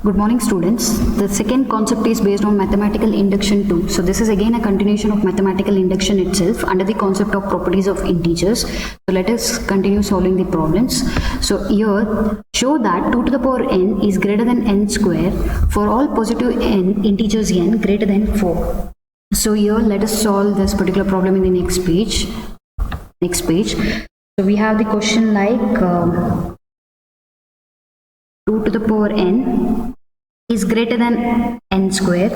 Good morning, students. The second concept is based on mathematical induction 2. So this is again a continuation of mathematical induction itself under the concept of properties of integers. So let us continue solving the problems. So here, show that 2 to the power n is greater than n square for all positive n integers n greater than 4. So here, let us solve this particular problem in the next page. So we have the question like 2 to the power n is greater than n square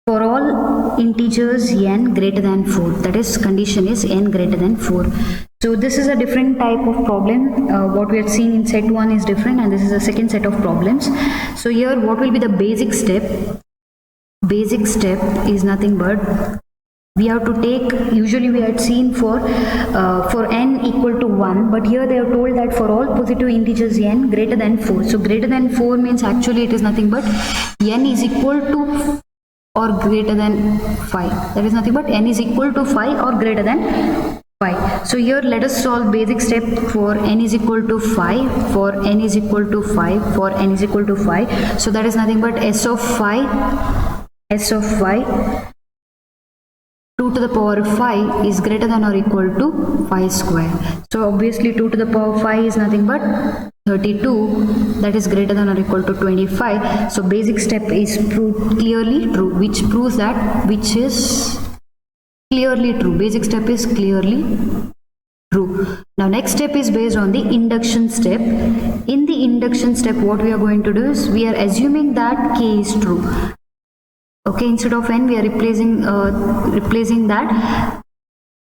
for all integers n greater than 4. That is, condition is n greater than 4. So this is a different type of problem. What we have seen in set 1 is different, and this is a second set of problems. So here, what will be the basic step? Basic step is nothing but we have to take, usually we had seen for n equal to 1, but here they have told that for all positive integers n greater than 4. So greater than 4 means actually it is nothing but n is equal to or greater than 5. That is nothing but n is equal to 5 or greater than 5. So here let us solve basic step for n is equal to 5, for n is equal to 5, for n is equal to 5. So that is nothing but s of 2 to the power 5 is greater than or equal to 5 square. So obviously 2 to the power 5 is nothing but 32, that is greater than or equal to 25. So basic step is clearly true, which proves that which is clearly true. Basic step is clearly true. Now next step is based on the induction step. In the induction step, what we are going to do is we are assuming that k is true. Okay, instead of n, we are replacing that.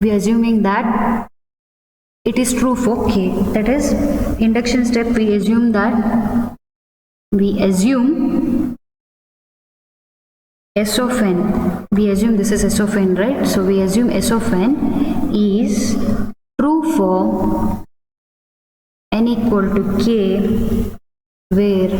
We are assuming that it is true for k. That is, induction step, we assume s of n. We assume this is s of n, right? So we assume s of n is true for n equal to k, where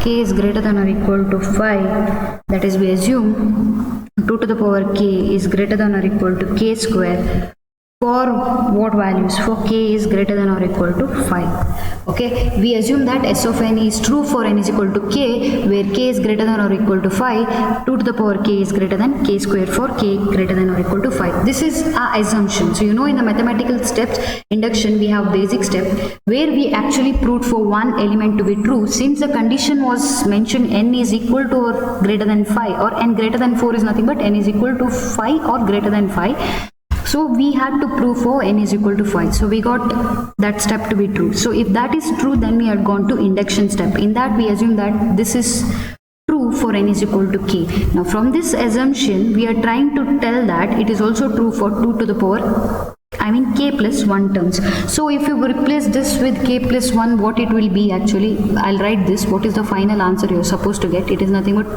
k is greater than or equal to 5. That is, we assume 2 to the power k is greater than or equal to k square for what values? For k is greater than or equal to 5. Okay, we assume that s of n is true for n is equal to k, where k is greater than or equal to 5. 2 to the power k is greater than k square for k greater than or equal to 5. This is our assumption. So you know, in the mathematical steps induction, we have basic step where we actually proved for one element to be true. Since the condition was mentioned n is equal to or greater than 5, or n greater than 4 is nothing but n is equal to 5 or greater than 5. So we had to prove for n is equal to 5. So we got that step to be true. So if that is true, then we had gone to induction step. In that, we assume that this is true for n is equal to k. Now from this assumption, we are trying to tell that it is also true for 2 to the power, k plus 1 terms. So if you replace this with k plus 1, what it will be actually, I'll write this, what is the final answer you're supposed to get. It is nothing but,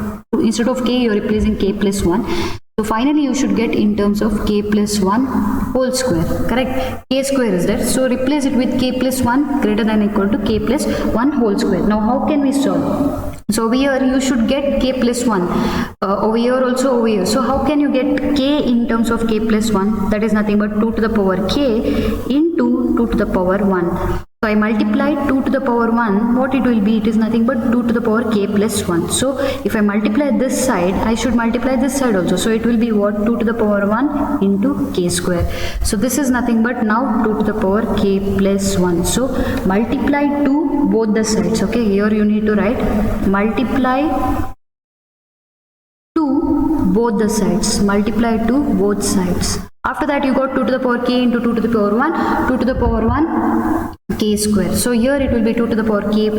instead of k, you're replacing k plus 1. So finally you should get in terms of k plus 1 whole square, correct? K square is there. So replace it with k plus 1 greater than or equal to k plus 1 whole square. Now how can we solve? So over here you should get k plus 1. Over here also over here. So how can you get k in terms of k plus 1? That is nothing but 2 to the power k into 2 to the power 1. So I multiply 2 to the power 1, what it will be? It is nothing but 2 to the power k plus 1. So if I multiply this side, I should multiply this side also. So it will be what? 2 to the power 1 into k square. So this is nothing but now 2 to the power k plus 1. So multiply 2 both the sides. Okay, here you need to write multiply 2 both the sides. Multiply 2 both sides. After that you got 2 to the power k into 2 to the power 1, 2 to the power 1 k square. So here it will be 2 to the power k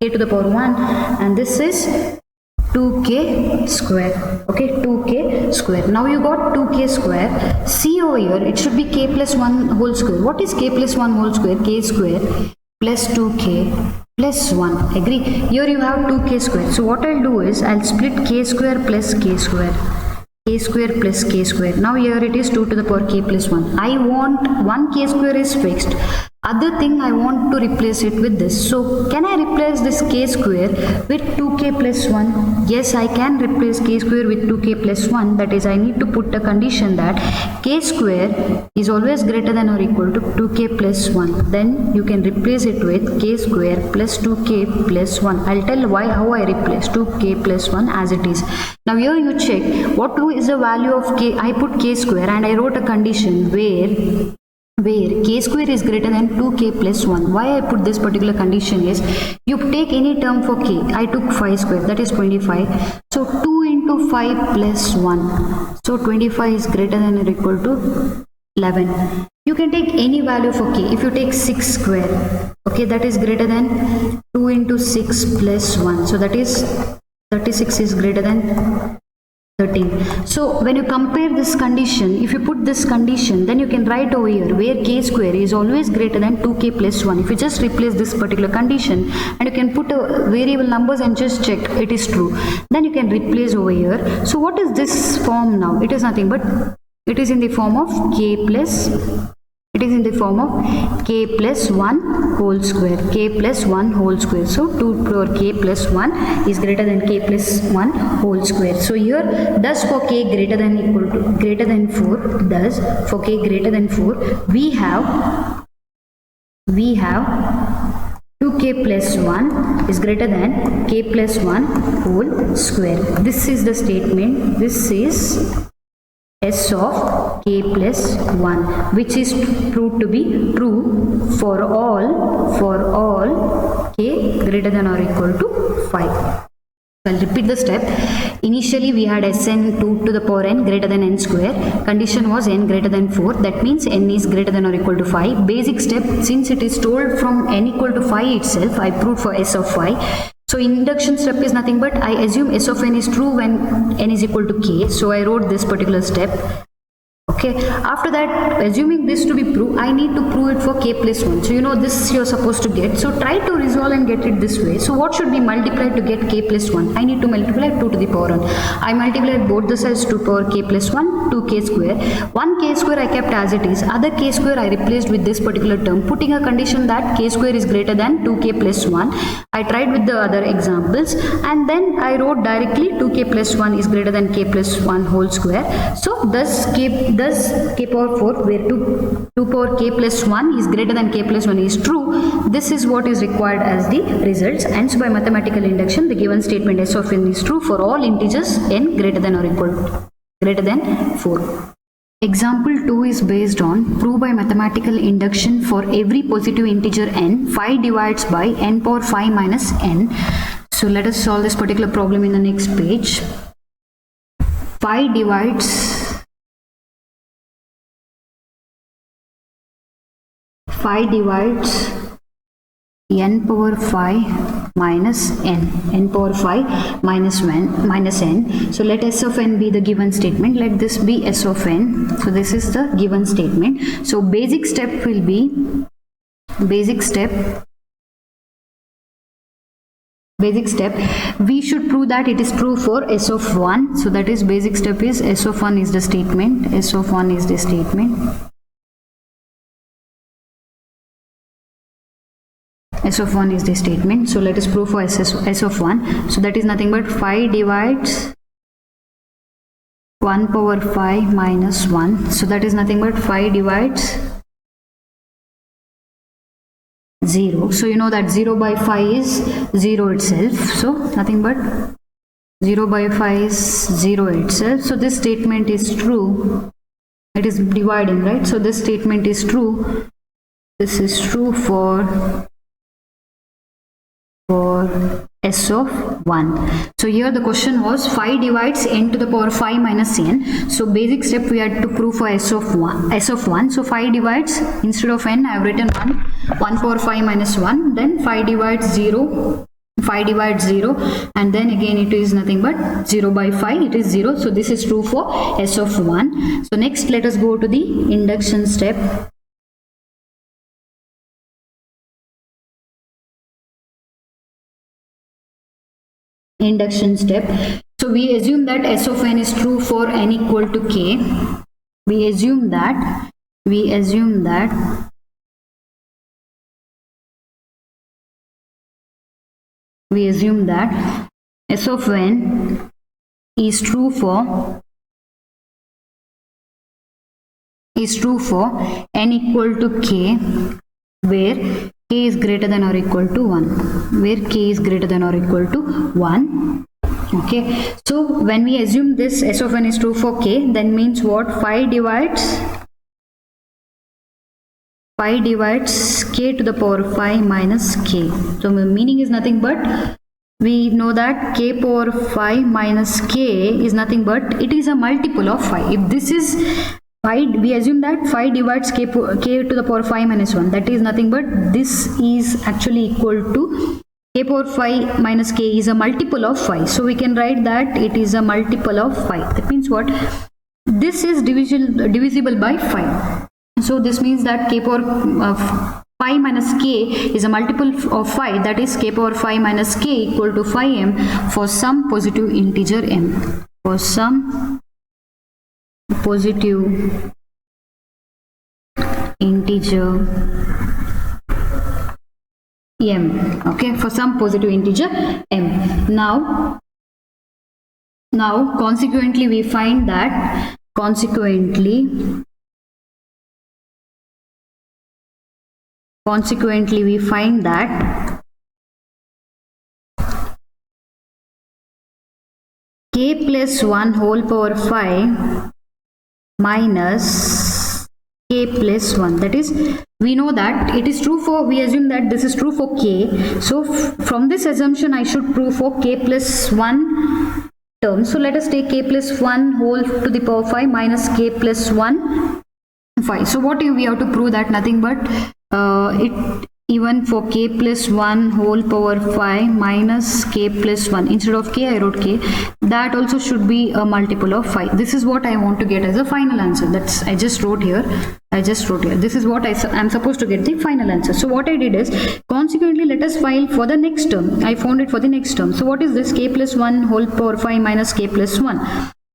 k to the power 1, and this is 2k square. Okay, 2k square. Now you got 2k square. See over here, it should be k plus 1 whole square. What is k plus 1 whole square? K square plus 2k plus 1. Agree? Here you have 2k square. So what I'll do is I'll split k square plus k square. K square plus k square. Now here it is 2 to the power k plus 1. I want 1 k square is fixed. Other thing, I want to replace it with this. So can I replace this k square with 2k plus 1? Yes, I can replace k square with 2k plus 1. That is, I need to put a condition that k square is always greater than or equal to 2k plus 1. Then you can replace it with k square plus 2k plus 1. I'll tell how I replace 2k plus 1 as it is. Now here you check what is the value of k. I put k square and I wrote a condition where k square is greater than 2k plus 1. Why I put this particular condition is, you take any term for k. I took 5 square, that is 25. So 2 into 5 plus 1. So 25 is greater than or equal to 11. You can take any value for k. If you take 6 square, okay, that is greater than 2 into 6 plus 1. So that is 36 is greater than 13. So when you compare this condition, if you put this condition, then you can write over here where k square is always greater than 2k plus 1. If you just replace this particular condition and you can put a variable numbers and just check it is true, then you can replace over here. So what is this form now? It is nothing but it is in the form of k plus, it is in the form of k plus 1 whole square, k plus 1 whole square. So 2 power k plus 1 is greater than k plus 1 whole square. So here, thus for k greater than equal to greater than 4, thus for k greater than 4, we have 2k plus 1 is greater than k plus 1 whole square. This is the statement. This is S of k plus 1, which is proved to be true for all k greater than or equal to 5. I'll repeat the step. Initially we had Sn 2 to the power n greater than n square. Condition was n greater than 4. That means n is greater than or equal to 5. Basic step, since it is told from n equal to 5 itself, I proved for S of 5. So induction step is nothing but I assume S of n is true when n is equal to k. So I wrote this particular step. Okay, after that, assuming this to be true, I need to prove it for k plus 1. So you know this you're supposed to get. So try to resolve and get it this way. So what should be multiplied to get k plus 1? I need to multiply 2 to the power 1. I multiplied both the sides 2 power k plus 1, 2k square. 1k square I kept as it is. Other k square I replaced with this particular term, putting a condition that k square is greater than 2k plus 1. I tried with the other examples and then I wrote directly 2k plus 1 is greater than k plus 1 whole square. So thus k power 4, where 2 power k plus 1 is greater than k plus 1 is true. This is what is required as the results. And so by mathematical induction, the given statement S of n is true for all integers n greater than or equal to greater than 4. Example 2 is based on prove by mathematical induction for every positive integer n, 5 divides by n power 5 minus n. So let us solve this particular problem in the next page. 5 divides n power 5 minus n power 5 minus n. So let S of n be the given statement. Let this be S of n. So this is the given statement. So basic step will be basic step. We should prove that it is true for S of 1. So that is basic step is S of 1 is the statement. S of 1 is the statement. S of 1 is the statement. So let us prove for S of 1. So that is nothing but 5 divides 1 power 5 minus 1. So that is nothing but 5 divides 0. So you know that 0 by 5 is 0 itself. So nothing but 0 by 5 is 0 itself. So this statement is true. It is dividing, right? So this statement is true. This is true for S of 1. So here the question was 5 divides n to the power 5 minus n. So basic step we had to prove for S of 1. So 5 divides, instead of n I have written 1 power 5 minus 1. Then 5 divides 0. 5 divides 0 and then again it is nothing but 0 by 5, it is 0. So this is true for S of 1. So next let us go to the induction step. Induction step. So we assume that S of n is true for n equal to k. We assume that we assume that S of n is true for n equal to k, where k is greater than or equal to 1, where k is greater than or equal to 1. Okay, so when we assume this S of n is true for k, then means what? Phi divides k to the power 5 minus k. So the meaning is nothing but, we know that k power 5 minus k is nothing but, it is a multiple of 5. If this is phi, we assume that phi divides k to the power 5 minus 1. That is nothing but, this is actually equal to k power 5 minus k is a multiple of 5. So we can write that it is a multiple of 5. That means what? This is divisible by 5. So this means that k power 5 minus k is a multiple of 5. That is k power 5 minus k equal to 5m for some positive integer m. For some positive integer m. Okay, for some positive integer m. Now consequently we find that we find that k plus 1 whole power 5 minus k plus 1, that is, we know that it is true for, we assume that this is true for k. So from this assumption I should prove for k plus 1 term. So let us take k plus 1 whole to the power 5 minus k plus 1 5. So what we have to prove? That nothing but it even for k plus 1 whole power 5 minus k plus 1, instead of k I wrote k, that also should be a multiple of 5. This is what I want to get as a final answer. That's I just wrote here. This is what I'm supposed to get the final answer. So what I did is, consequently let us file for the next term. I found it for the next term. So what is this? K plus 1 whole power 5 minus k plus 1.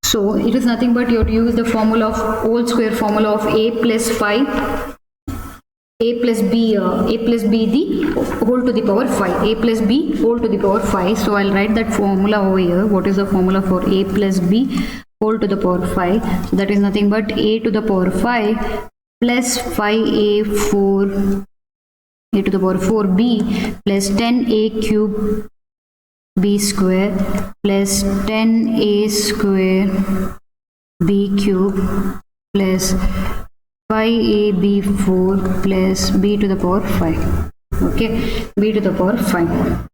So it is nothing but you have to use the formula of whole square formula of a plus 5, a plus b the whole to the power 5, a plus b whole to the power 5. So I'll write that formula over here. What is the formula for a plus b whole to the power 5? So that is nothing but a to the power 5 plus 5a a to the power 4b plus 10a cube b square plus 10a square b cube plus 5ab4 plus b to the power 5. Okay, b to the power 5.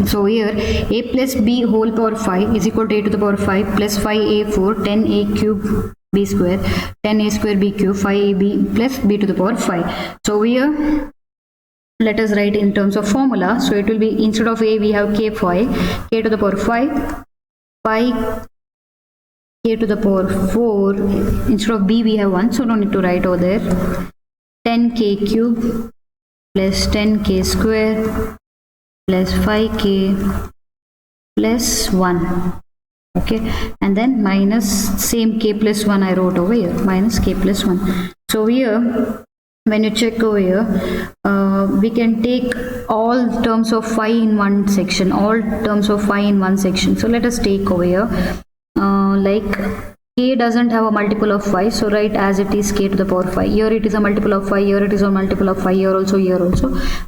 So here a plus b whole power 5 is equal to a to the power 5 plus 5a4 10a cube b square 10a square b cube 5ab plus b to the power 5. So here let us write in terms of formula. So it will be, instead of a we have k5, k to the power 5, 5 k to the power 4, instead of b we have 1, so no need to write over there, 10k cube plus 10k square plus 5k plus 1. Okay, and then minus same k plus 1 I wrote over here, minus k plus 1. So here when you check over here, we can take all terms of phi in one section, so let us take over here, like k doesn't have a multiple of 5, so write as it is k to the power 5. Here it is a multiple of 5, here it is a multiple of 5, here also,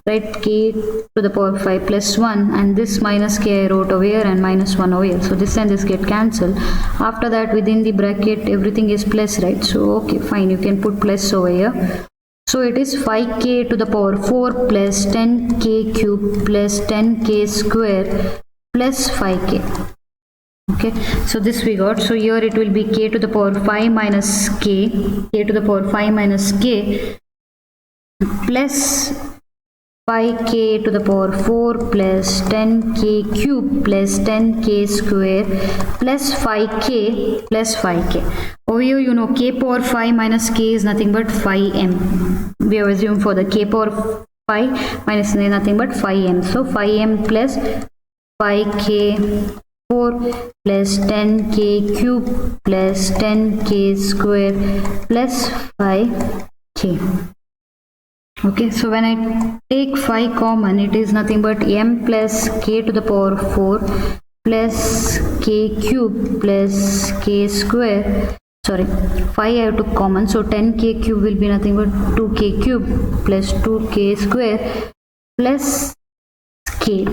write k to the power 5 plus 1, and this minus k I wrote over here and minus 1 over here. So this and this get cancelled. After that within the bracket everything is plus, right? So okay, fine, you can put plus over here. So it is 5k to the power 4 plus 10k cube plus 10k square plus 5k. Okay, so this we got. So here it will be k to the power 5 minus k to the power 5 minus k plus 5k to the power 4 plus 10k cube plus 10k square plus 5k plus 5k. Over here, you know, k power 5 minus k is nothing but 5m. We have assumed for the k power 5 minus nothing but 5m. So 5m plus 5k 4 plus 10k cube plus 10k square plus 5k. Okay, so when I take 5 common, it is nothing but m plus k to the power 4 plus k cube plus k square. Sorry, 5 I have took common, so 10k cube will be nothing but 2k cube plus 2k square plus k.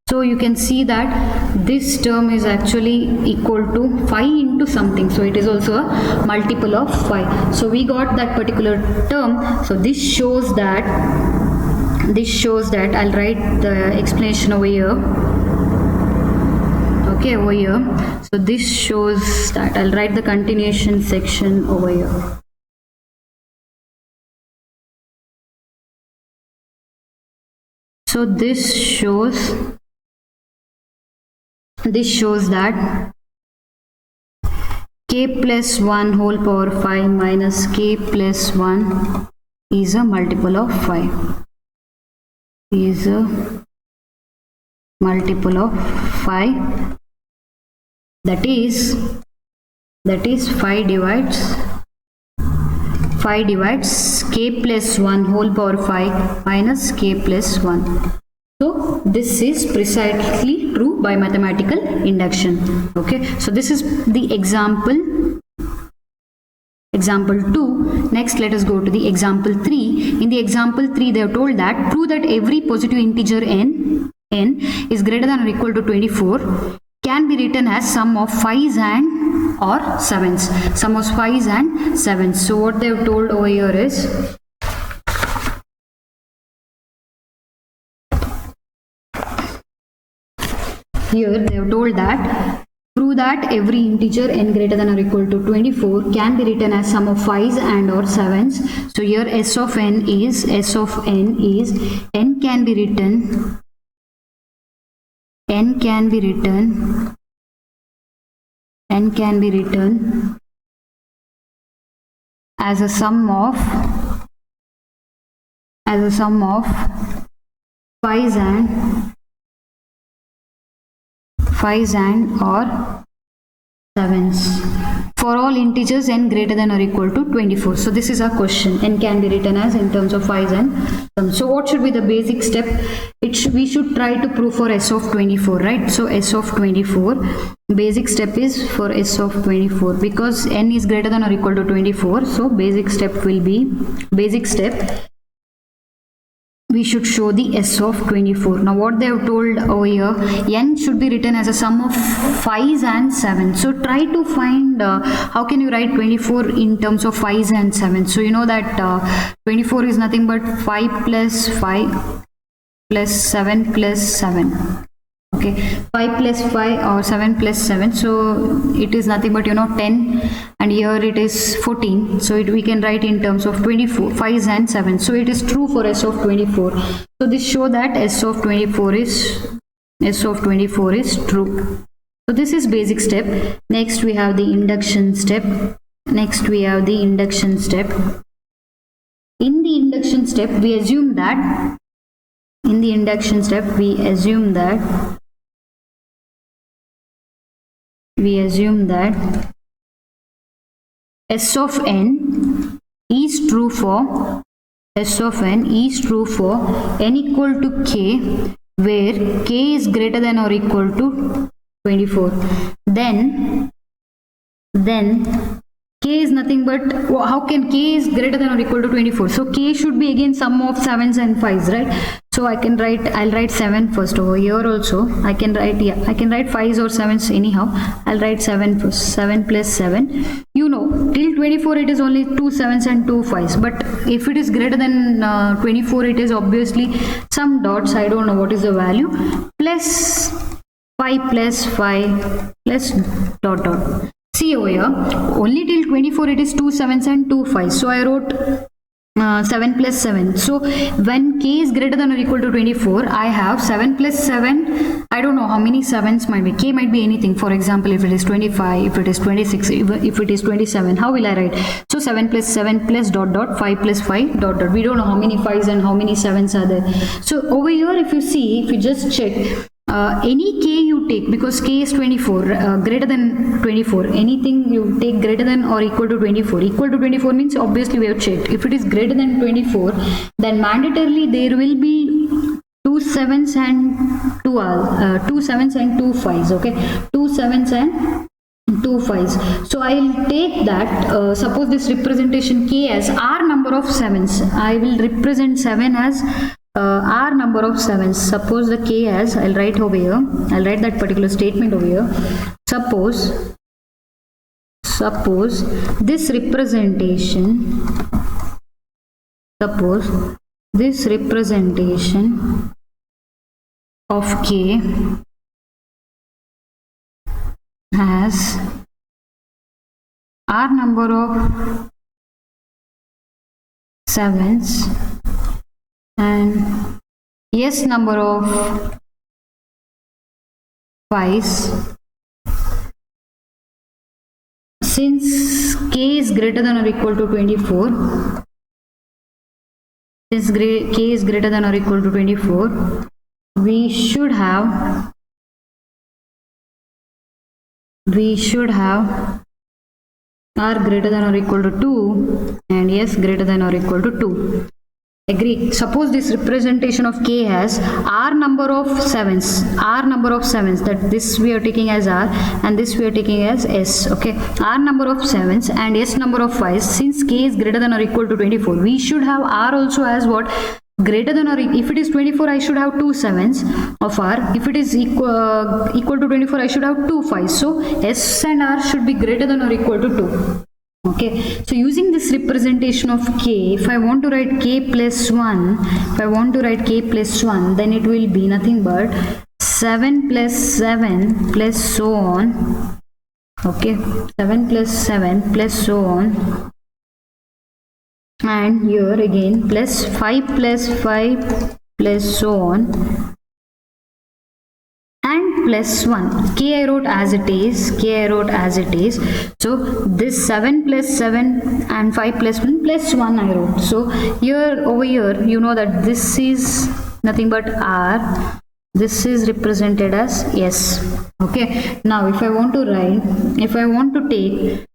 So you can see that this term is actually equal to 5 into something. So it is also a multiple of 5. So we got that particular term. So this shows that I'll write the explanation over here. Okay, over here. So this shows that I'll write the continuation section over here. So this shows that k plus 1 whole power 5 minus k plus 1 is a multiple of 5. Is a multiple of 5. That is 5 divides k plus 1 whole power 5 minus k plus 1. So this is precisely true by mathematical induction. Okay, so this is the example 2. Next, let us go to the example 3. In the example 3, they have told that prove that every positive integer n is greater than or equal to 24 can be written as sum of 5s and or 7s. Sum of 5s and 7s. So what they have told over here is, here they have told that prove that every integer n greater than or equal to 24 can be written as sum of 5s and or 7s. So here s of n is n can be written as a sum of 5s and or 7s for all integers n greater than or equal to 24. So this is our question. N can be written as in terms of 5s and 7s. So what should be the basic step? We should try to prove for s of 24, right? So s of 24, basic step is for s of 24, because n is greater than or equal to 24. So basic step we should show the s of 24. Now what they have told over here, n should be written as a sum of 5s and 7s. So try to find how can you write 24 in terms of 5s and 7s. So you know that 24 is nothing but 5 plus 5 plus 7 plus 7. Okay, 5 plus 5 or 7 plus 7, so it is nothing but 10, and here it is 14. So we can write in terms of 24, 5s and 7. So it is true for s of 24. So this show that s of 24 is true. So this is basic step. Next we have the induction step. In the induction step, we assume that s of n is true for n equal to k, where k is greater than or equal to 24. Then k is nothing but, how can k is greater than or equal to 24? So k should be again sum of 7s and 5s, right? So I'll write 7 first. Over here also I can write 5s or 7s anyhow. I'll write 7 plus 7. Till 24 it is only 2 7s and 2 5s, but if it is greater than 24, it is obviously some dots, I don't know what is the value, plus 5 plus 5 plus dot dot. See over here, only till 24 it is 2 7s and 2 5s. So I wrote 7 plus 7. So when k is greater than or equal to 24, I have 7 plus 7. I don't know how many 7s might be. K might be anything. For example, if it is 25, if it is 26, if it is 27, how will I write? So 7 plus 7 plus dot dot, 5 plus 5 dot dot. We don't know how many 5s and how many 7s are there. So over here, if you just check, any k you take, because k is 24, greater than 24, anything you take greater than or equal to 24. Equal to 24 means obviously we have checked. If it is greater than 24, then mandatorily there will be 2 7s and 2 7s and 2 5s. Okay, 2 7s and 2 5s. So I'll take that, suppose this representation k as r number of 7s. I will represent 7 as r number of 7s. Suppose the k as, I'll write over here, I'll write that particular statement over here. Suppose this representation of k has r number of 7s and s number of 5s. Since k is greater than or equal to 24, since k is greater than or equal to 24, we should have r greater than or equal to 2 and s greater than or equal to 2. Agree. Suppose this representation of k has r number of 7s, that this we are taking as r and this we are taking as s. Okay, r number of 7s and s number of 5s. Since k is greater than or equal to 24, we should have r also as what? Greater than or, if it is 24, I should have 2 7s of r. If it is equal to 24, I should have 2 5s. So s and r should be greater than or equal to 2. Okay, so using this representation of k, if I want to write k plus 1, then it will be nothing but 7 plus 7 plus so on. Okay, 7 plus 7 plus so on. And here again plus 5 plus 5 plus so on. And plus 1. K I wrote as it is. So this 7 plus 7 and 5 plus 1 plus 1 I wrote. So here over here you know that this is nothing but r. This is represented as s. Okay. Now if I want to take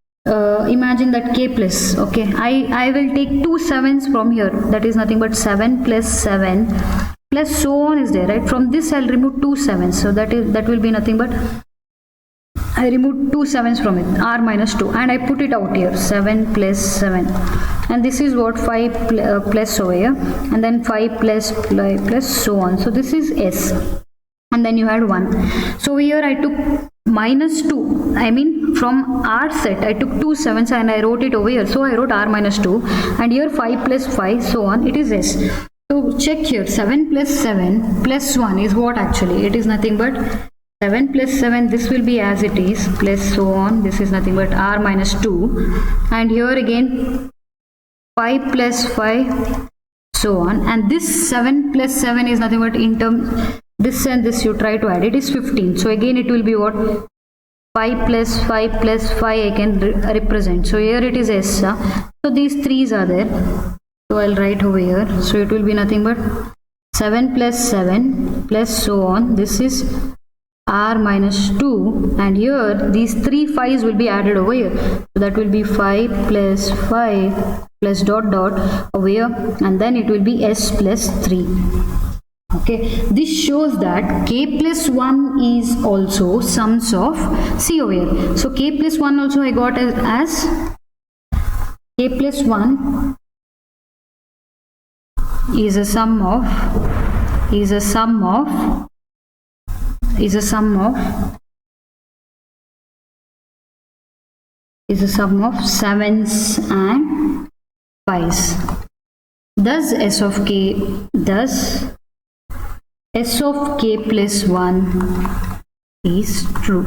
imagine that k plus, okay, I will take 2 7s from here, that is nothing but 7 plus 7 plus so on is there, right? From this I'll remove 2 7s, so that will be nothing but, I remove 2 7s from it, r minus 2, and I put it out here, 7 plus 7, and this is what 5 plus over here, and then 5 plus so on. So this is s, and then you had 1. So here I took minus 2, I mean from r set I took 2 7s and I wrote it over here, so I wrote r minus 2, and here 5 plus 5 so on, it is s. So check here, 7 plus 7 plus 1 is what actually? It is nothing but 7 plus 7, this will be as it is, plus so on, this is nothing but r minus 2, and here again 5 plus 5 so on, and this 7 plus 7 is nothing but, in terms, this and this you try to add, it is 15. So again it will be what? 5 plus 5 plus 5 I can represent. So here it is s. So these 3's are there. So I'll write over here. So it will be nothing but 7 plus 7 plus so on. This is r minus 2, and here these 3 5's will be added over here. So that will be 5 plus 5 plus dot dot over here, and then it will be s plus 3. Okay, this shows that k plus 1 is also sums of, see over here. So k plus 1 also I got as k plus 1 is a sum of sevens and 5's. Thus s of k plus 1 is true.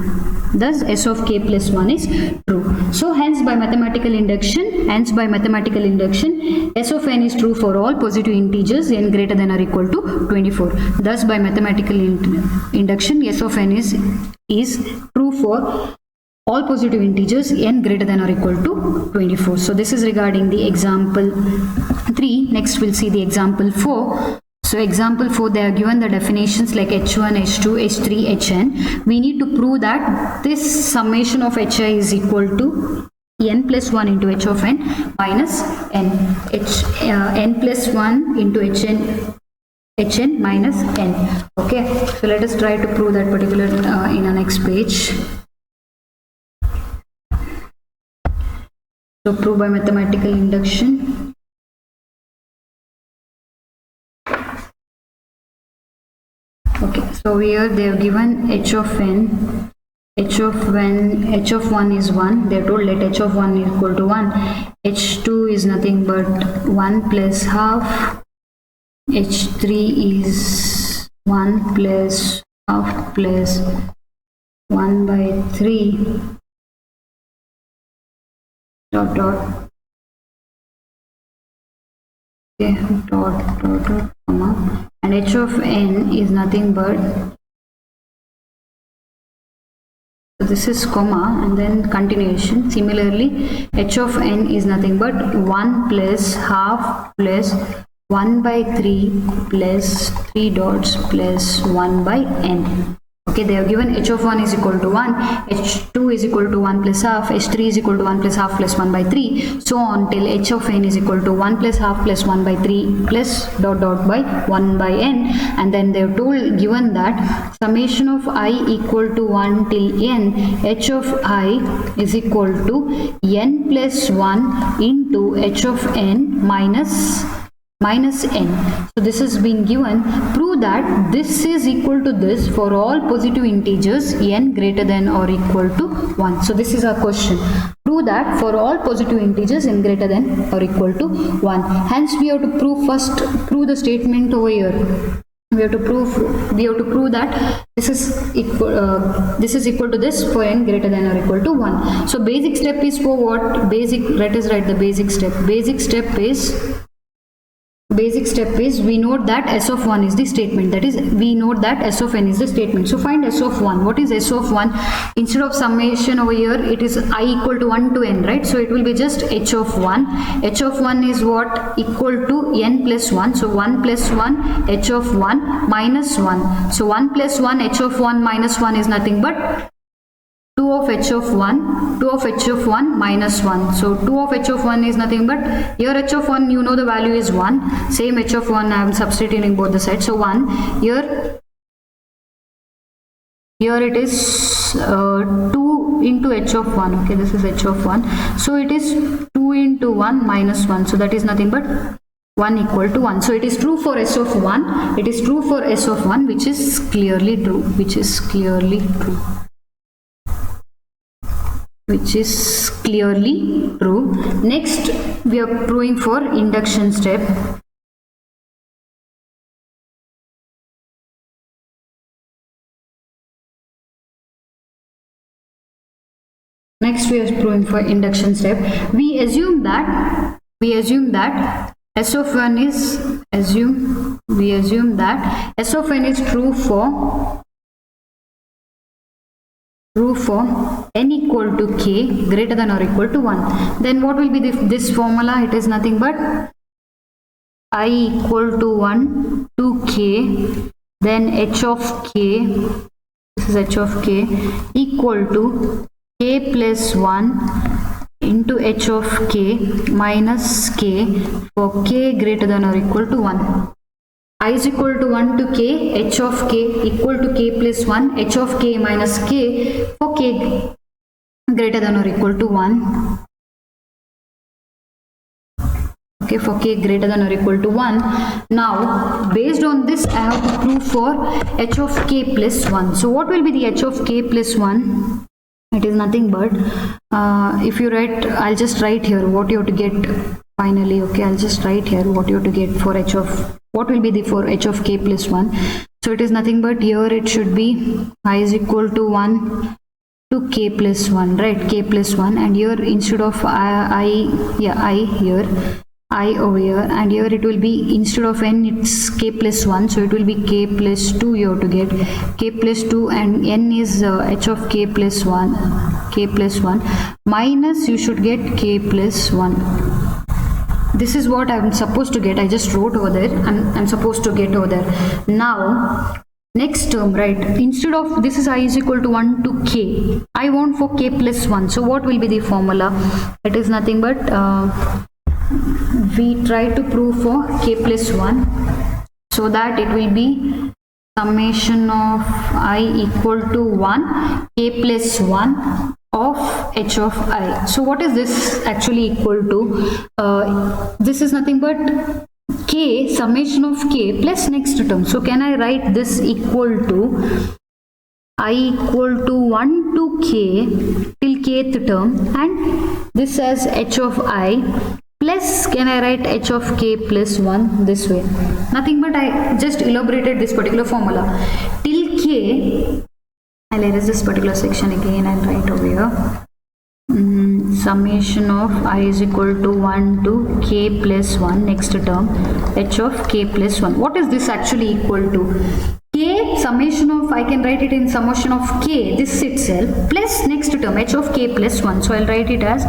Thus s of k plus 1 is true. So hence by mathematical induction, s of n is true for all positive integers n greater than or equal to 24. Thus by mathematical induction, s of n is true for all positive integers n greater than or equal to 24. So this is regarding the example 3. Next we'll see the example 4. So example 4, they are given the definitions like H1, H2, H3, Hn. We need to prove that this summation of Hi is equal to n plus 1 into h of n minus n. N plus 1 into hn minus n. Okay, so let us try to prove that particular in the next page. So prove by mathematical induction. Okay, so here they have given h of n. H of 1 is 1. They are told let h of 1 is equal to 1. H2 is nothing but 1 plus half. H3 is 1 plus half plus 1 by 3 dot dot. Okay, dot comma, and h of n is nothing but, so this is comma and then continuation. Similarly, h of n is nothing but 1 plus half plus 1 by 3 plus 3 dots plus 1 by n. Okay, they have given h of 1 is equal to 1, h2 is equal to 1 plus half, h3 is equal to 1 plus half plus 1 by 3, so on till h of n is equal to 1 plus half plus 1 by 3 plus dot dot by 1 by n, and then they have told given that summation of I equal to 1 till n, h of I is equal to n plus 1 into h of n minus n. So this has been given. Prove that this is equal to this for all positive integers n greater than or equal to 1. So this is our question. Prove that for all positive integers n greater than or equal to 1. Hence we have to prove the statement over here. We have to prove that this is equal to this for n greater than or equal to 1. So basic step is for what? Let us write the basic step. Basic step is we note that S of 1 is the statement, that is we note that S of n is the statement. So find S of 1. What is S of 1? Instead of summation over here, it is I equal to 1 to n, right? So it will be just h of 1. H of 1 is what? Equal to n plus 1. So 1 plus 1 h of 1 minus 1. So 1 plus 1 h of 1 minus 1 is nothing but 2 of h of 1 minus 1. So 2 of h of 1 is nothing but, here h of 1 you know the value is 1, same h of 1 I am substituting both the sides. So 1, here it is 2 into h of 1. Okay, this is h of 1. So it is 2 into 1 minus 1. So that is nothing but 1 equal to 1. So it is true for S of 1. It is true for S of 1, which is clearly true. Which is clearly true. Next, we are proving for induction step. Next, we are proving for induction step. We assume that S of n is true for n equal to k greater than or equal to 1. Then what will be this formula? It is nothing but I equal to 1 to k, then h of k, this is h of k, equal to k plus 1 into h of k minus k for k greater than or equal to 1. I is equal to 1 to k, h of k equal to k plus 1, h of k minus k for k greater than or equal to 1. Okay, for k greater than or equal to 1. Now, based on this, I have to prove for h of k plus 1. So, what will be the h of k plus 1? It is nothing but, if you write, I'll just write here what you have to get finally. Okay, I'll just write here what you have to get for h of, what will be the for h of k plus 1. So it is nothing but, here it should be I is equal to 1 to k plus 1, right? K plus 1, and here instead of I here, I over here, and here it will be instead of n it's k plus 1, so it will be k plus 2 you have to get, k plus 2, and n is h of k plus 1 minus you should get k plus 1. this is what I'm supposed to get. I just wrote over there. I'm supposed to get over there. Now next term, right, instead of this is I is equal to 1 to k, I want for k plus 1. So what will be the formula? It is nothing but we try to prove for k plus 1, so that it will be summation of I equal to 1 k plus 1 of h of I. So what is this actually equal to? This is nothing but k summation of k plus next term. So can I write this equal to I equal to 1 to k till kth term, and this as h of I, plus can I write h of k plus 1 this way? Nothing but I just elaborated this particular formula till k. I'll erase this particular section again and write over here. Summation of I is equal to 1 to k plus 1 next term h of k plus 1. What is this actually equal to? K summation of, I can write it in summation of k, this itself, plus next term h of k plus 1. So I'll write it as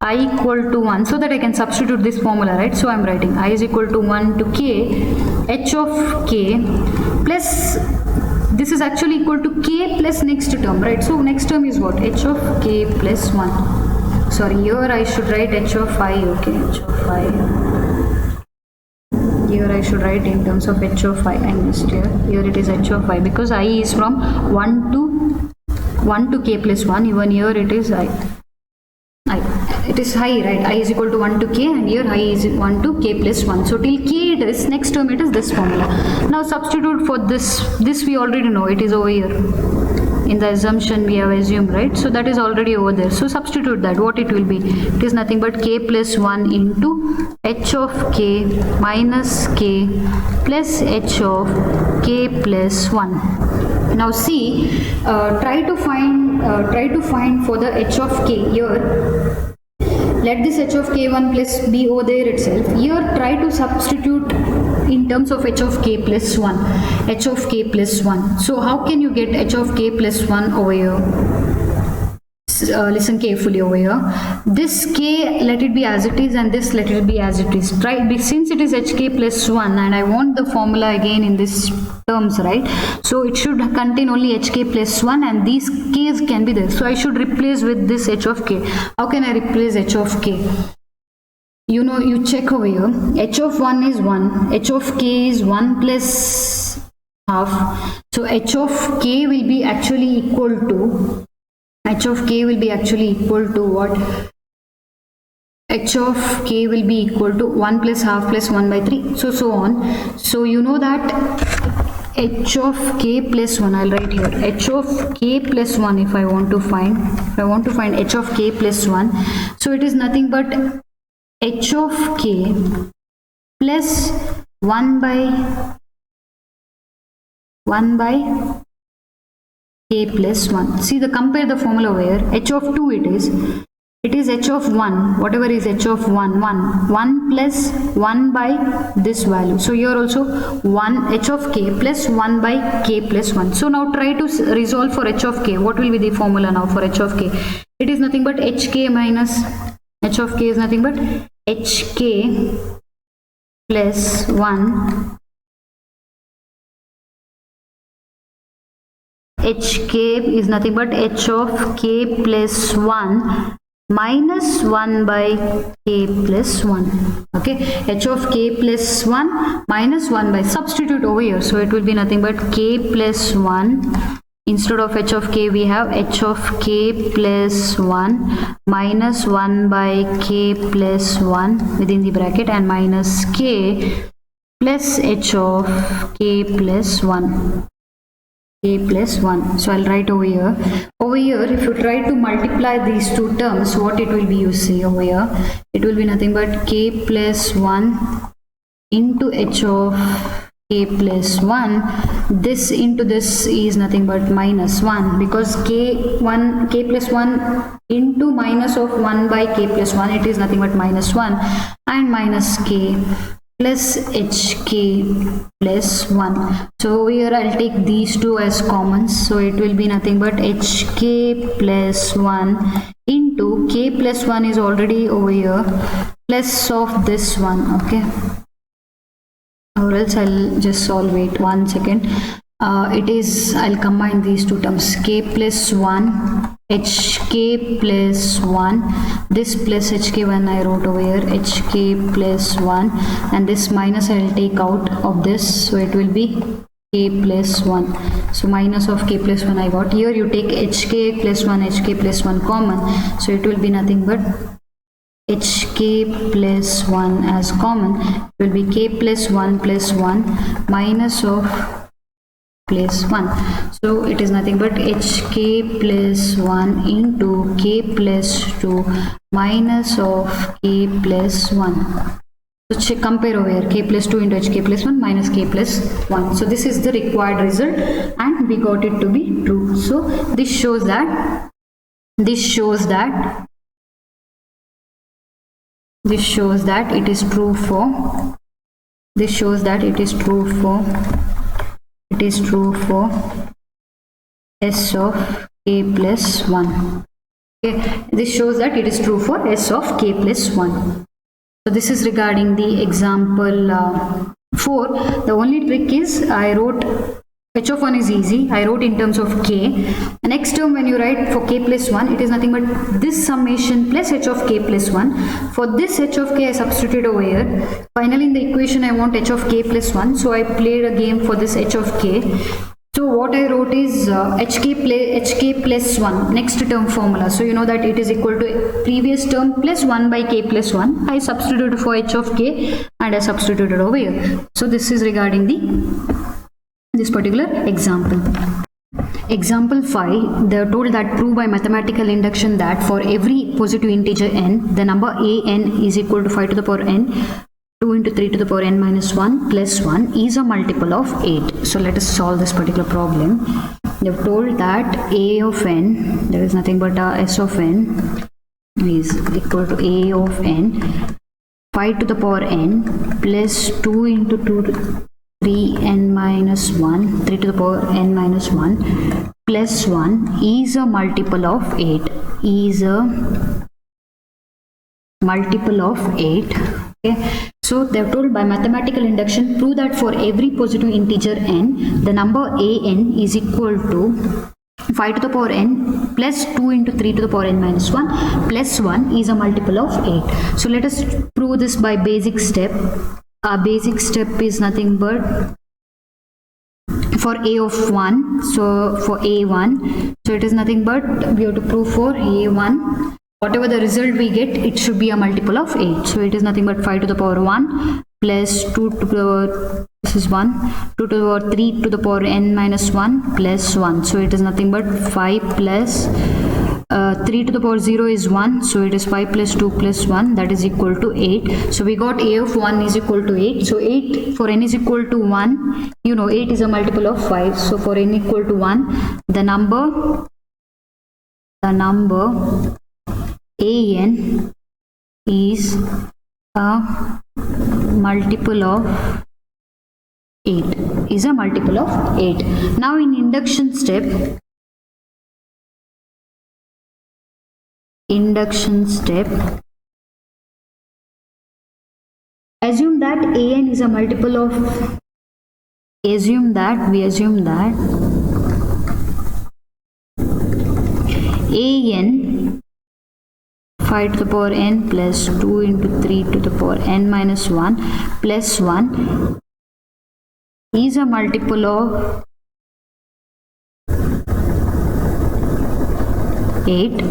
I equal to 1, so that I can substitute this formula, right? So I'm writing I is equal to 1 to k h of k plus, this is actually equal to k plus next term, right? So next term is what? H of k plus 1. Sorry, here I should write h of I, okay, h of I. Here I should write in terms of h of I missed here. Here it is h of I, because I is from 1 to k plus 1, even here it is I. It is I, right? I is equal to 1 to k, and here I is 1 to k plus 1. So till k it is, next term it is this formula. Now substitute for this we already know, it is over here. In the assumption we have assumed, right? So that is already over there. So substitute that, what it will be? It is nothing but k plus 1 into h of k minus k plus h of k plus 1. Now see, try to find for the h of k here. Let this h of k1 plus be over there itself. Here try to substitute in terms of h of k plus 1. H of k plus 1. So how can you get h of k plus 1 over here? Listen carefully over here. This k, let it be as it is, and this let it be as it is. Try, since it is hk plus 1 and I want the formula again in this terms, right? So it should contain only hk plus 1, and these k's can be there. So I should replace with this h of k. How can I replace h of k? You know, you check over here. H of 1 is 1. H of k is 1 plus half. So h of k will be actually equal to, h of k will be actually equal to what? H of k will be equal to 1 plus half plus 1 by 3. So on. So you know that h of k plus 1, I'll write here. H of k plus 1 if I want to find h of k plus 1. So it is nothing but h of k plus 1 by k plus 1. See, compare the formula over here. H of 2 it is h of 1, whatever is h of 1 plus 1 by this value. So here also 1 h of k plus 1 by k plus 1. So now try to resolve for h of k. What will be the formula now for h of k? It is nothing but hk minus, h of k is nothing but hk plus 1, hk is nothing but h of k plus 1 minus 1 by k plus 1. Okay, h of k plus 1 minus 1 by, substitute over here. So it will be nothing but k plus 1. Instead of h of k, we have h of k plus 1 minus 1 by k plus 1 within the bracket, and minus k plus h of k plus 1. K plus 1. So I'll write over here. Over here, if you try to multiply these two terms, what it will be, you see over here, it will be nothing but k plus 1 into h of k plus 1. This into this is nothing but minus 1, because k plus 1 into minus of 1 by k plus 1, it is nothing but minus 1, and minus k plus hk plus 1. So here I'll take these two as commons. So it will be nothing but hk plus 1 into into k plus 1 is already over here, plus of this one, okay? Or else I'll just solve it. 1 second. It is, I'll combine these two terms, k plus 1, hk plus 1, this plus hk1 I wrote over here, hk plus 1, and this minus I'll take out of this, so it will be k plus 1. So minus of k plus 1 I got. Here you take hk plus 1 common, so it will be nothing but hk plus 1 as common. It will be k plus 1 minus of plus 1. So it is nothing but hk plus 1 into k plus 2 minus of k plus 1. So compare over here, k plus 2 into hk plus 1 minus k plus 1. So this is the required result and we got it to be true. So this shows that it is true for S of k plus 1. Okay, this shows that it is true for S of k plus 1. So this is regarding the example 4. The only trick is I wrote h of 1 is easy. I wrote in terms of k. The next term when you write for k plus 1, it is nothing but this summation plus h of k plus 1. For this h of k I substituted over here. Finally in the equation I want h of k plus 1. So I played a game for this h of k. So what I wrote is hk plus 1, next term formula. So you know that it is equal to previous term plus 1 by k plus 1. I substituted for h of k and I substituted over here. So this is regarding this particular example. Example 5, they are told that prove by mathematical induction that for every positive integer n, the number a n is equal to 5 to the power n 2 into 3 to the power n minus 1 plus 1 is a multiple of 8. So let us solve this particular problem. They have told that a of n, there is nothing but s of n is equal to a of n 5 to the power n plus 2 into 3 n minus 1 3 to the power n minus 1 plus 1 is a multiple of 8, is a multiple of 8. Okay. So they have told by mathematical induction prove that for every positive integer n, the number a n is equal to 5 to the power n plus 2 into 3 to the power n minus 1 plus 1 is a multiple of 8. So let us prove this by basic step. Our basic step is nothing but for a of 1, so for a1, so it is nothing but we have to prove for a1, whatever the result we get, it should be a multiple of 8. So it is nothing but 5 to the power 1 plus 2 to the power, this is 1, 2 to the power 3 to the power n minus 1 plus 1. So it is nothing but 5 plus 3 to the power 0 is 1. So it is 5 plus 2 plus 1, that is equal to 8. So we got a of 1 is equal to 8. So 8 for n is equal to 1. You know 8 is a multiple of 5. So for n equal to 1, the number an is a multiple of 8, is a multiple of 8. Now in induction step, assume that an is a multiple of, we assume that an 5 to the power n plus 2 into 3 to the power n minus 1 plus 1 is a multiple of 8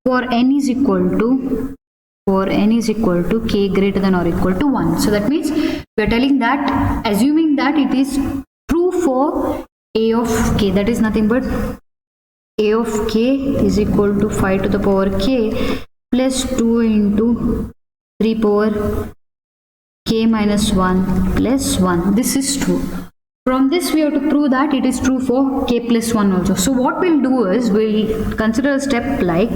for n is equal to k greater than or equal to 1. So that means we are telling that, assuming that it is true for a of k, that is nothing but a of k is equal to 5 to the power k plus 2 into 3 power k minus 1 plus 1. This is true. From this we have to prove that it is true for k plus 1 also. So what we'll do is we'll consider a step like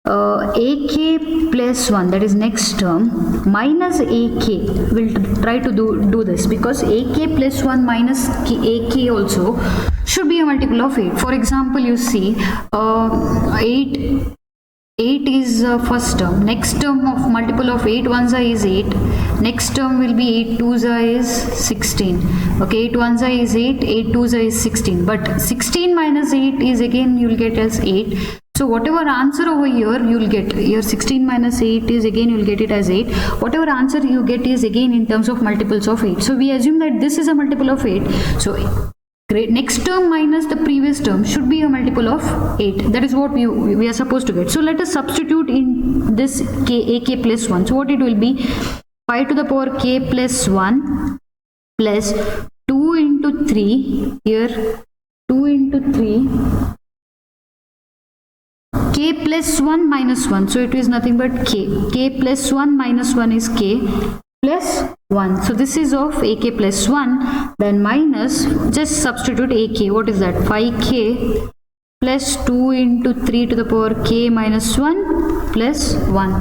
ak plus 1, that is next term, minus ak. We'll try to do this because ak plus 1 minus ak also should be a multiple of 8. For example, you see 8 8 is first term. Next term of multiple of 8 ones is 8. Next term will be 8 twos is 16. Okay, 8 ones is 8, 8 twos is 16. But 16 minus 8 is again you will get as 8. So whatever answer over here you will get, your 16 minus 8 is again you will get it as 8. Whatever answer you get is again in terms of multiples of 8. So we assume that this is a multiple of 8. So next term minus the previous term should be a multiple of 8. That is what we are supposed to get. So let us substitute in this ak plus 1. So what it will be, 5 to the power k plus 1 plus 2 into 3, here 2 into 3, k plus 1 minus 1. So it is nothing but k plus 1 minus 1 is k plus 1. So this is of ak plus 1, then minus, just substitute ak. What is that? 5k plus 2 into 3 to the power k minus 1 plus 1.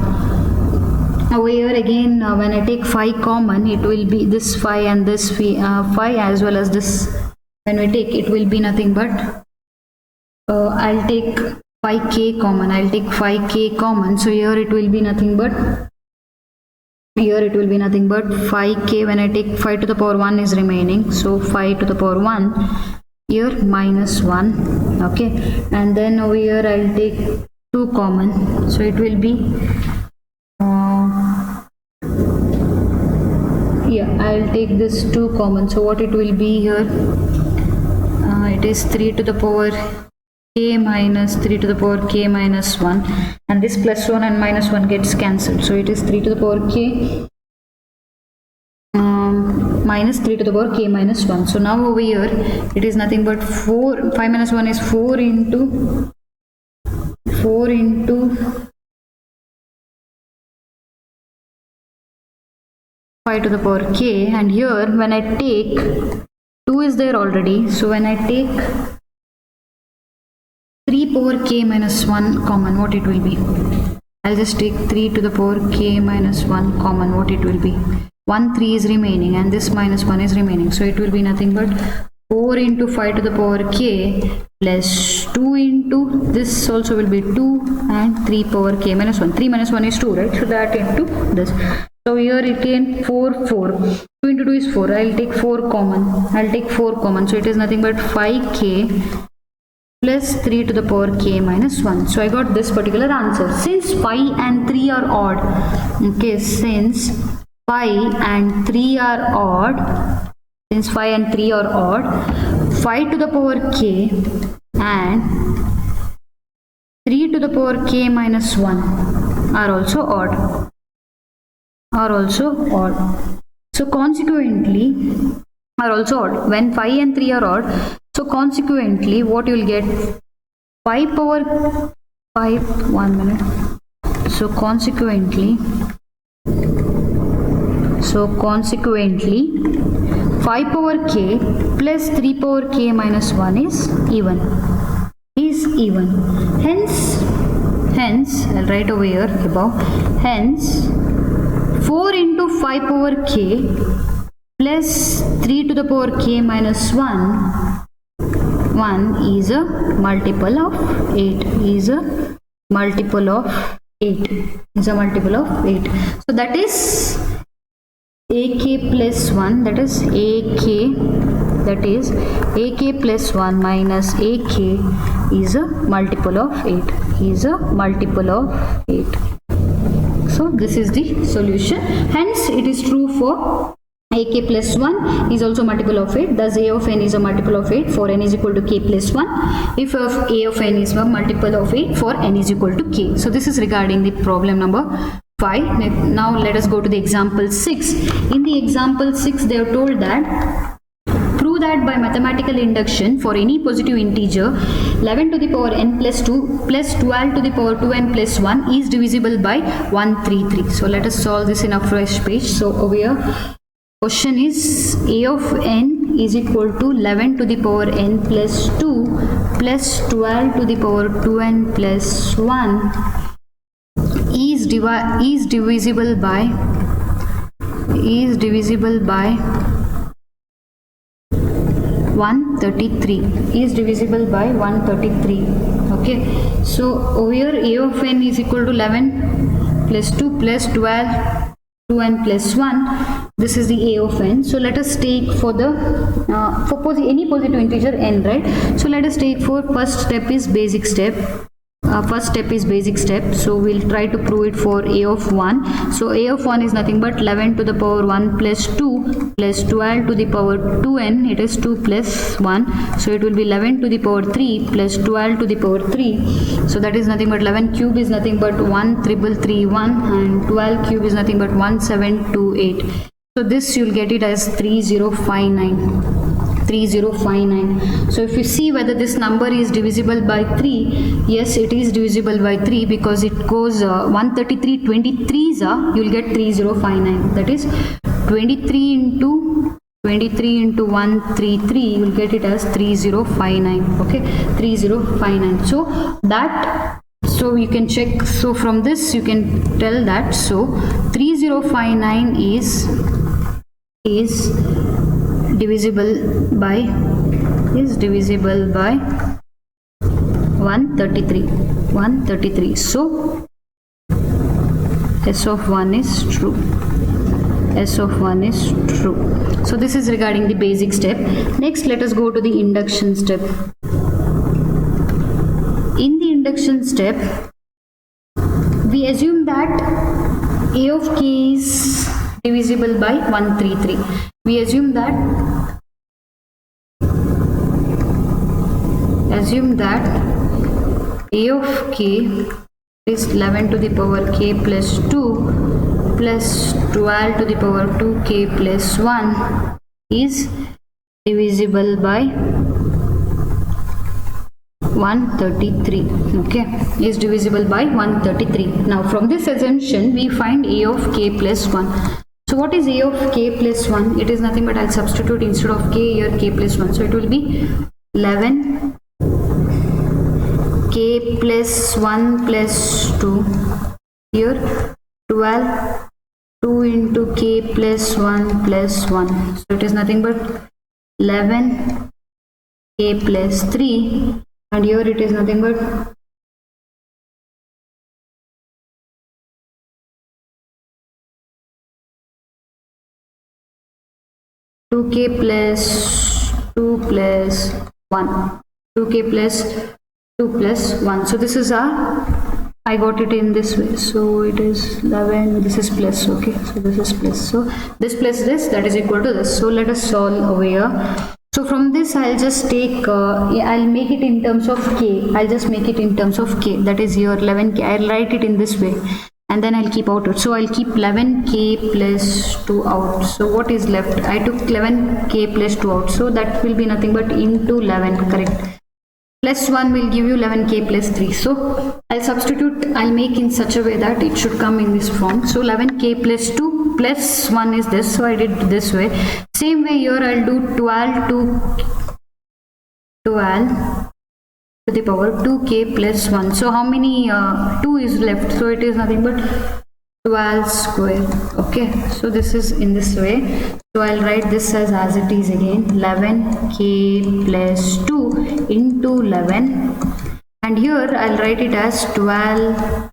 Over here again, when I take 5 common, it will be this 5 and this 5 as well as this. When we take, it will be nothing but, I'll take 5k common. I'll take 5k common. So here it will be nothing but, 5k. When I take 5 to the power 1 is remaining, so 5 to the power 1, here minus 1. Okay, and then over here I'll take 2 common, so it will be I'll take this 2 common. So what it will be here, it is 3 to the power k minus 3 to the power k minus 1, and this plus 1 and minus 1 gets cancelled. So it is 3 to the power k minus 3 to the power k minus 1. So now over here it is nothing but 4, 5 minus 1 is 4 into 5 to the power k, and here when I take 2 is there already, so when I take 3 power k minus 1 common, what it will be? I'll just take 3 to the power k minus 1 common, what it will be? 1 3 is remaining and this minus 1 is remaining, so it will be nothing but 4 into 5 to the power k plus 2 into this also will be 2 and 3 power k minus 1. 3 minus 1 is 2, right? So that into this. So here it can 4 2 into 2 is 4. I'll take 4 common. So it is nothing but 5k plus 3 to the power k minus 1. So I got this particular answer. Since 5 and 3 are odd, okay, since 5 and 3 are odd, 5 to the power k and 3 to the power k minus 1 are also odd. So consequently, are also odd. When 5 and 3 are odd, so consequently what you will get, 5 power 5, 1 minute. So consequently 5 power k plus 3 power k minus 1 is even. Hence I'll write over here above. Hence 4 into 5 power k plus 3 to the power k minus 1 is a multiple of 8. So that is ak plus 1, that is ak plus 1 minus ak is a multiple of 8. So this is the solution. Hence it is true for ak plus 1 is also multiple of 8. Thus a of n is a multiple of 8 for n is equal to k plus 1. If of a of n is a multiple of 8 for n is equal to k. So this is regarding the problem number 5. Now let us go to the example 6. In the example 6 they are told that prove that by mathematical induction for any positive integer 11 to the power n plus 2 plus 12 to the power 2n plus 1 is divisible by 133. So let us solve this in a fresh page. So over here question is a of n is equal to 11 to the power n plus 2 plus 12 to the power 2n plus 1 is divisible by 133. Okay, so over here a of n is equal to 11 plus 2 plus 12, 2n plus 1. This is the a of n. So let us take for the for any positive integer n, right? So let us take for first step is basic step. First step is basic step, so we'll try to prove it for a of 1. So a of 1 is nothing but 11 to the power 1 plus 2 plus 12 to the power 2n, it is 2 plus 1, so it will be 11 to the power 3 plus 12 to the power 3, so that is nothing but 11 cube is nothing but 13331 and 12 cube is nothing but 1728. So this you'll get it as 3059. 3059. So if you see whether this number is divisible by 3, yes, it is divisible by 3 because it goes 133 23s are, you'll get 3059. That is 23 into 133, you will get it as 3059. Okay, 3059. So that, so you can check, so from this you can tell that, so 3059 is divisible by 133. So S of 1 is true. S of 1 is true. So this is regarding the basic step. Next, let us go to the induction step. In the induction step, we assume that a of k is divisible by 133. We assume that a of k is 11 to the power k plus 2 plus 12 to the power 2k plus 1 is divisible by 133. Okay, is divisible by 133. Now from this assumption we find a of k plus 1. So what is a of k plus 1? It is nothing but I'll substitute instead of k here k plus 1. So it will be 11 k plus 1 plus 2. Here 12 2 into k plus 1 plus 1. So it is nothing but 11 k plus 3, and here it is nothing but 2k plus 2 plus 1, 2k plus 2 plus 1. So this is I got it in this way. So it is 11, this is plus, okay. So this is plus. So this plus this, that is equal to this. So let us solve over here. So from this I'll just take, I'll make it in terms of k. I'll just make it in terms of k. That is here 11k. I'll write it in this way. And then I'll keep out. So I'll keep 11k plus 2 out. So what is left? I took 11k plus 2 out. So that will be nothing but into 11, correct? Plus 1 will give you 11k plus 3. So I'll substitute, I'll make in such a way that it should come in this form. So 11k plus 2 plus 1 is this. So I did this way. Same way here I'll do 12 to the power 2k plus 1. So how many 2 is left? So it is nothing but 12 square. Okay, so this is in this way. So I'll write this as it is again, 11k plus 2 into 11, and here I'll write it as 12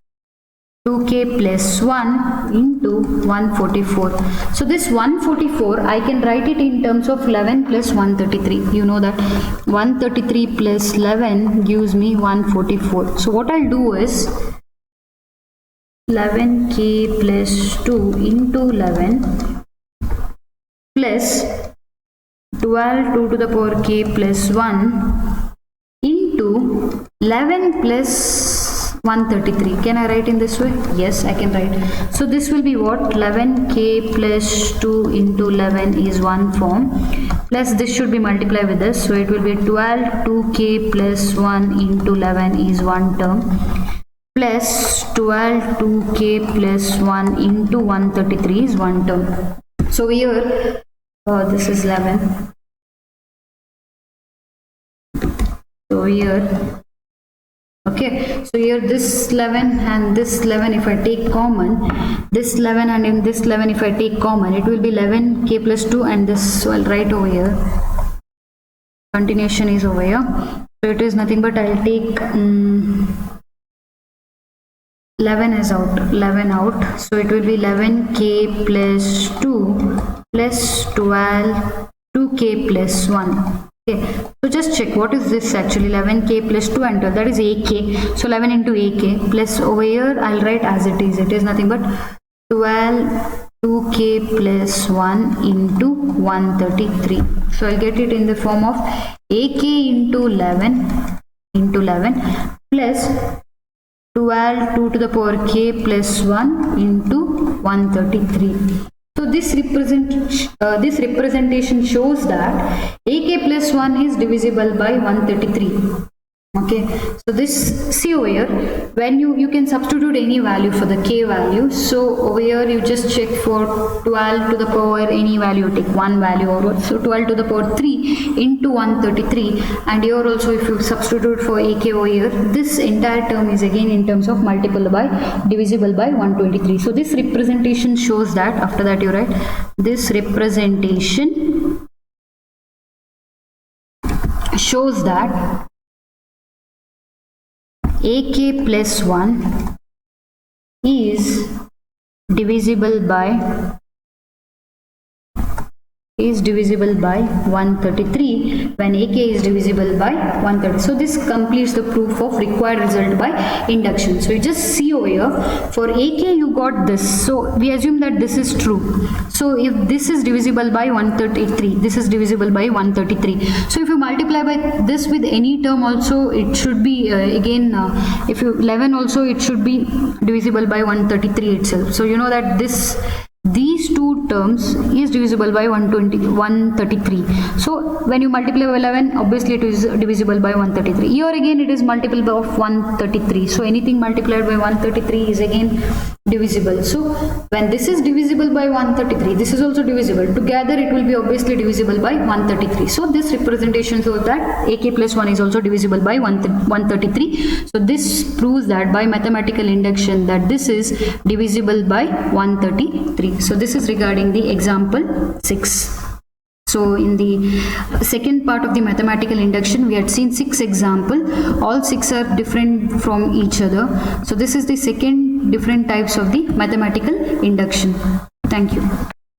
2k plus 1 into 144. So this 144 I can write it in terms of 11 plus 133. You know that 133 plus 11 gives me 144. So what I'll do is 11k plus 2 into 11 plus 12 2 to the power k plus 1 into 11 plus 133. Can I write in this way? Yes, I can write. So this will be what? 11k plus 2 into 11 is one form, plus this should be multiplied with this. So it will be 12 2k plus 1 into 11 is one term, plus 12 2k plus 1 into 133 is one term. So here this is 11. So here, okay, so here this 11 and this 11 if I take common, this 11 and in this 11 if I take common, it will be 11k plus 2 and this, so I'll write over here, continuation is over here. So it is nothing but I'll take 11 is out, 11 out. So it will be 11k plus 2 plus 12, 2k plus 1. Okay, so just check what is this actually. 11k plus 2 and 12, that is ak. So 11 into ak plus over here I'll write as it is. It is nothing but 12 2k plus 1 into 133. So I'll get it in the form of ak into 11 plus 12 2 to the power k plus 1 into 133. So this representation shows that ak plus 1 is divisible by 133. Okay, so this, see over here, when you can substitute any value for the k value. So over here you just check for 12 to the power any value, take one value over. So 12 to the power 3 into 133, and here also if you substitute for ak over here, this entire term is again in terms of multiple by divisible by 123. So this representation shows that, after that you write, this representation shows that ak plus 1 is divisible by 133 when ak is divisible by 130. So this completes the proof of required result by induction. So you just see over here, for ak you got this, so we assume that this is true. So if this is divisible by 133, this is divisible by 133. So if you multiply by this with any term also, it should be if you 11 also, it should be divisible by 133 itself. So you know that these two terms is divisible by 133. So when you multiply by 11, obviously it is divisible by 133. Here again it is multiple of 133. So anything multiplied by 133 is again divisible. So when this is divisible by 133, this is also divisible. Together it will be obviously divisible by 133. So this representation shows that ak plus 1 is also divisible by 133. So this proves that by mathematical induction that this is divisible by 133. So this is regarding the example 6. So in the second part of the mathematical induction, we had seen 6 examples. All 6 are different from each other. So this is the second different types of the mathematical induction. Thank you.